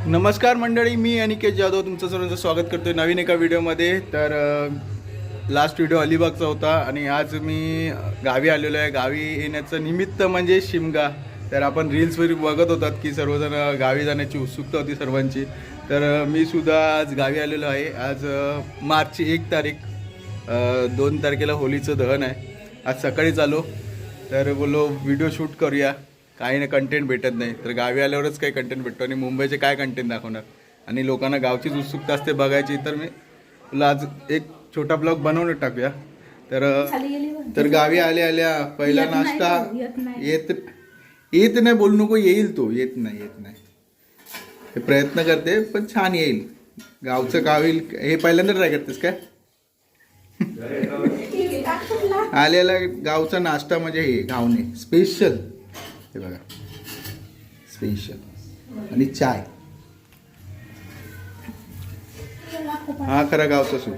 नमस्कार मंडळी, मी अनिकेत जाधव तुमचं सर्वांचं स्वागत करतोय नवीन एका व्हिडिओमध्ये. तर लास्ट व्हिडिओ अलिबागचा होता आणि आज मी गावी आलेलो आहे. गावी येण्याचं निमित्त म्हणजे शिमगा. तर आपण रील्सवर बघत होतात की सर्वजण गावी जाण्याची उत्सुकता होती सर्वांची. तर मी सुद्धा आज गावी आलेलो आहे. आज मार्चची 1 तारीख, 2 तारखेला होलीचं दहन आहे. आज सकाळीच आलो तर बोललो व्हिडिओ शूट करूया. काही ना कंटेंट भेटत नाही, तर गावी आल्यावरच काही कंटेंट भेटतो आणि मुंबईचे काय कंटेंट दाखवणार आणि लोकांना गावचीच उत्सुकता असते बघायची. तर मी तुला आज एक छोटा ब्लॉग बनवून टाकूया. तर गावी आल्या पहिला नाश्ता येत नाही बोलू नको, येईल तो. येत नाही हे प्रयत्न करते पण छान येईल. गावचं गाव येईल. हे पहिल्यांदा ट्राय करतेस काय? आलेला गावचा नाश्ता म्हणजे हे घावणे स्पेशल. हे बघा स्पेशल आणि चाय. हा खरा गावचा सूप.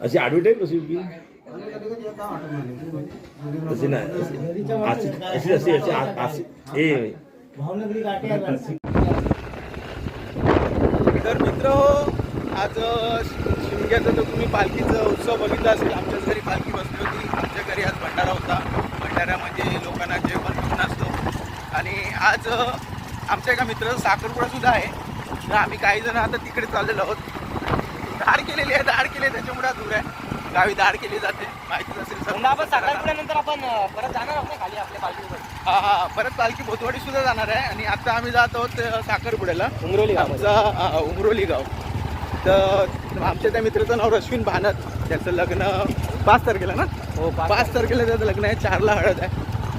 अशी ॲडव्हर्टाईज कशी होती तशी नाही. अशी अशी अशी अशी हे तर मित्र हो, आज शिमग्याचा तर तुम्ही पालखीचा उत्सव बघितला असेल. आमच्याच घरी पालखी बसली होती. आमच्या घरी आज भंडारा होता. भंडाऱ्यामध्ये लोकांना जेवण पण असतो. आणि आज आमच्या एका मित्राचा साखरपुडा सुद्धा आहे. तर आम्ही काही जण आता तिकडे चाललेलो आहोत. दाढ केलेली आहे त्याच्यामुळे दूर आहे. गावी दाढ केली जाते, माहितीच असेल. आपण साखरपुड्यानंतर आपण परत जाणार आहोत ना खाली आपल्या पालखीवर. हा परत पालखी भोतवाडी सुद्धा जाणार आहे. आणि आता आम्ही जात आहोत साखरपुड्याला, उमरोली गाव. आमचा उमरोली गाव. तर आमच्या त्या मित्राचं नाव रश्विन भानत. त्याचं लग्न 5 तारखेला ना. हो, 5 तारखेला त्याचं लग्न आहे. 4ला हळद आहे.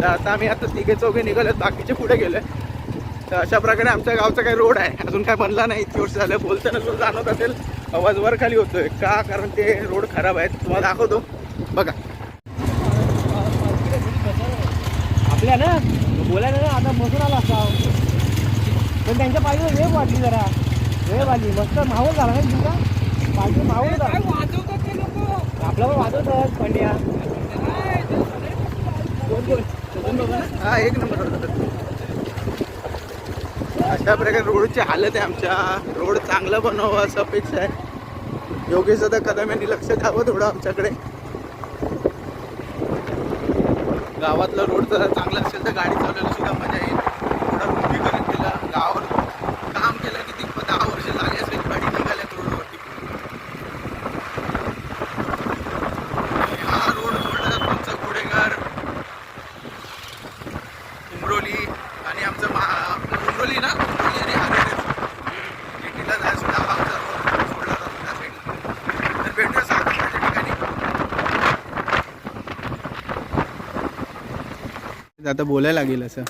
तर आता आम्ही आता तिघे चौघे निघालो, बाकीचे पुढे गेले. तर अशा प्रकारे आमच्या गावचा काही रोड आहे, अजून काय बनला नाही. 2 वर्ष झालं. बोलताना सुद्धा जाणवत असेल आवाज वर खाली होतोय का, कारण ते रोड खराब आहेत. तुम्हाला दाखवतो बघा. आपल्या ना बोलायला ना आता बसून आला असता, पण त्यांच्या पाहिजे वेळ वाटली, जरा वेळ वाटली. मस्त माहोल झाला नाही तुमचा पाहिजे. माहोल झाला आपला पण वाजवतात पंड्या. हा एक नंबर. अशा प्रकारे रोडची हालत आहे आमच्या. रोड चांगला बनावं असं अपेक्षा आहे. योगेश दादा कदम यांनी लक्ष द्यावं थोडं आमच्याकडे. गावातला रोड जर चांगला असेल तर गाडी चालवायला सुद्धा मजा येईल. थोडा रुंदीकरण केलं, गावावर काम केलं की 10 वर्ष झाली असेल गाडी निघाल्या रोडवरती. हा रोड सोडला तुमचा घोडेघर, उमरोली आणि आमचं उमरोली ना, उमरोली आणि हागेला जायला सुद्धा आमचा रोड सोडला जातो त्या साईडला. तर भेटूया साखरपुड्याच्या ठिकाणी. आता बोलायला लागेल असं.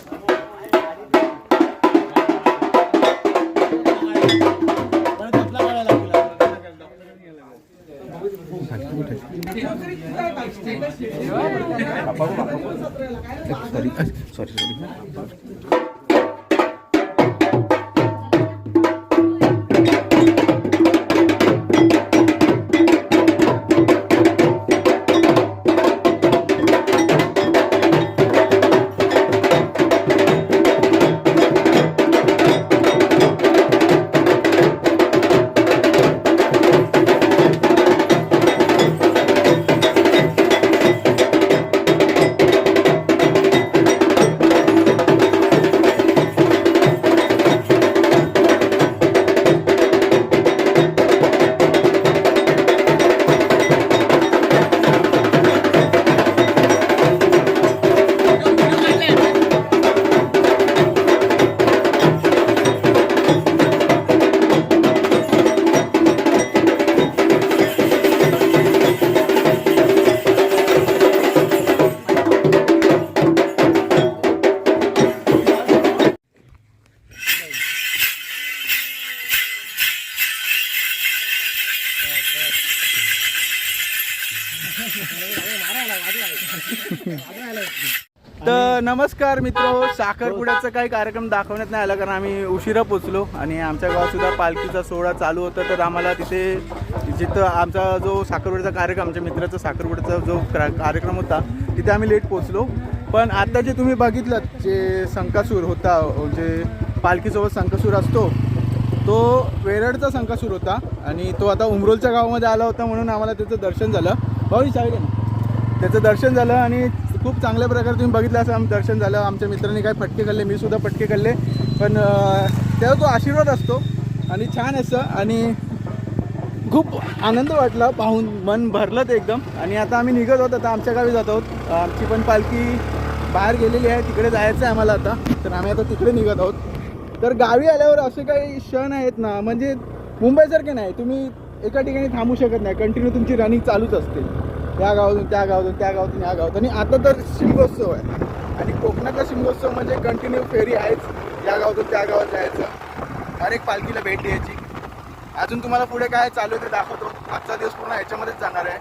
सॉरी. तर नमस्कार मित्र, साखरपुड्याचा काही कार्यक्रम दाखवण्यात नाही आला कारण आम्ही उशिरा पोचलो आणि आमच्या गावात सुद्धा पालखीचा सोहळा चालू होता. तर आम्हाला तिथे जिथं आमचा जो साखरपुड्याचा कार्यक्रम, आमच्या मित्राचा साखरपुड्याचा जो कार्यक्रम होता तिथे आम्ही लेट पोचलो. पण आता जे तुम्ही बघितलं जे संकासूर होता, जे पालखीसोबत संकासूर असतो तो वेरडचा संकासूर होता आणि तो आता उमरोलच्या गावामध्ये आला होता म्हणून आम्हाला त्याचं दर्शन झालं. भाऊ साईड ना, त्याचं दर्शन झालं आणि खूप चांगल्या प्रकारे तुम्ही बघितलं असं आमचं दर्शन झालं. आमच्या मित्रांनी काय फटके खाल्ले, मी सुद्धा फटके खाल्ले, पण त्याचा तो आशीर्वाद असतो आणि छान असं आणि खूप आनंद वाटला पाहून, मन भरलं ते एकदम. आणि आता आम्ही निघत आहोत, आता आमच्या गावी जात आहोत. आमची पण पालखी बाहेर गेलेली आहे, तिकडे जायचं आहे आम्हाला आता. तर आम्ही आता तिकडे निघत आहोत. तर गावी आल्यावर असे काही क्षण आहेत ना, म्हणजे मुंबईसारखे नाही, तुम्ही एका ठिकाणी थांबू शकत नाही, कंटिन्यू तुमची रनिंग चालूच असते, त्या गावातून त्या गावातून त्या गावातून या गावात. आणि आता तर शिमगोत्सव आहे आणि कोकणातला शिमगोत्सव म्हणजे कंटिन्यू फेरी आहेच, या गावातून त्या गावात जायचं, हर एक पालखीला भेट द्यायची. अजून तुम्हाला पुढे काय चालू आहे ते दाखवतो. आजचा दिवस पूर्ण ह्याच्यामध्येच जाणार आहे.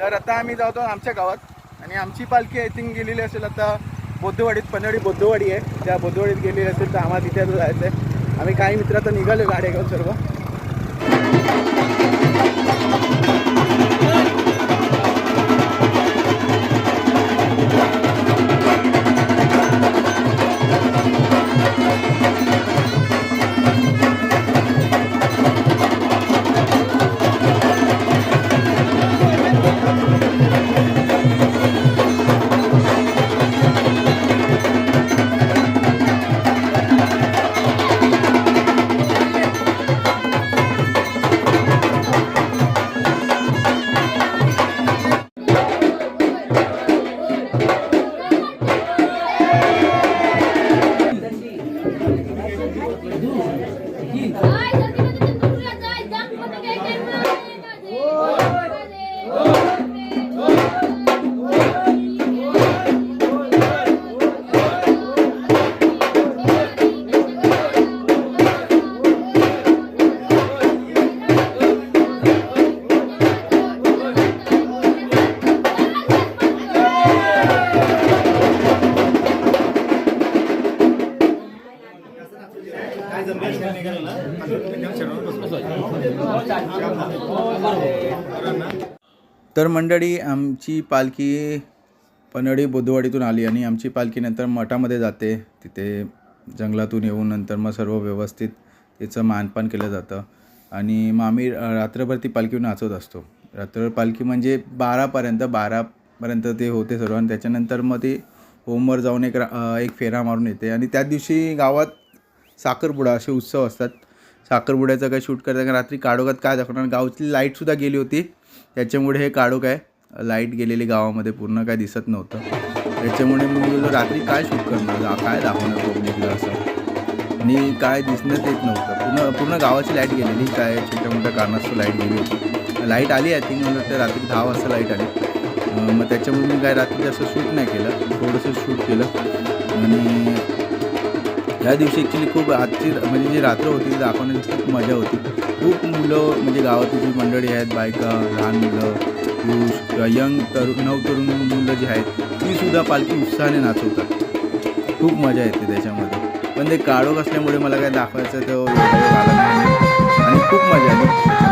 तर आता आम्ही जातो आमच्या गावात आणि आमची पालखी आय थिंक गेलेली असेल आता बोद्धवाडीत, पन्हाळी बोद्धवाडी आहे, त्या बोद्धवाडीत गेलेली असेल. तर आम्हाला तिथे आता जायचं आहे. आम्ही काही मित्र आता निघालो गाड्या घेऊन सर्व. तर मंडळी, आमची पालखी पन्हाळी बोद्धवाडीतून आली आणि आमची पालखी नंतर मठामध्ये जाते. तिथे जंगलातून येऊन नंतर मग सर्व व्यवस्थित तिचं मानपान केलं जातं आणि मग आम्ही रात्रभर ती पालखी नाचवत असतो. रात्रभर पालखी म्हणजे 12पर्यंत ते होते सर्व आणि त्याच्यानंतर मग ती होमवर जाऊन एक फेरा मारून येते. आणि त्या दिवशी गावात साखरपुडा असे उत्सव असतात. साखरपुड्याचं काय शूट करता का रात्री काढोखात काय दाखवणार, गावातली लाईटसुद्धा गेली होती त्याच्यामुळे हे काढोख आहे, लाईट गेलेली गावामध्ये, पूर्ण काय दिसत नव्हतं. त्याच्यामुळे मी रात्री काय शूट करणार, काय दाखवणार पब्लिकला असं, आणि काय दिसण्यात येत नव्हतं. पूर्ण गावाची लाईट गेलेली, काय छोट्या मोठ्या कारणास्तव लाईट गेली होती. लाईट आली आय थिंक मला ते रात्री 10 वाजता लाईट आली. मग त्याच्यामुळे मी काय रात्री असं शूट नाही केलं, थोडंसं शूट केलं. आणि ह्या दिवशी ॲक्च्युली खूप आजची म्हणजे जी रात्र होती ती दाखवण्याची खूप मजा होती. खूप मुलं म्हणजे गावातली जी मंडळी आहेत, बायका, लहान मुलं, पुरुष किंवा नवतरुण मुलं जी आहेत तीसुद्धा पालखी उत्साहाने नाचवतात. खूप मजा येते त्याच्यामध्ये. पण ते काढोख असल्यामुळे मला काय दाखवायचं तर आला नाही आणि खूप मजा आली.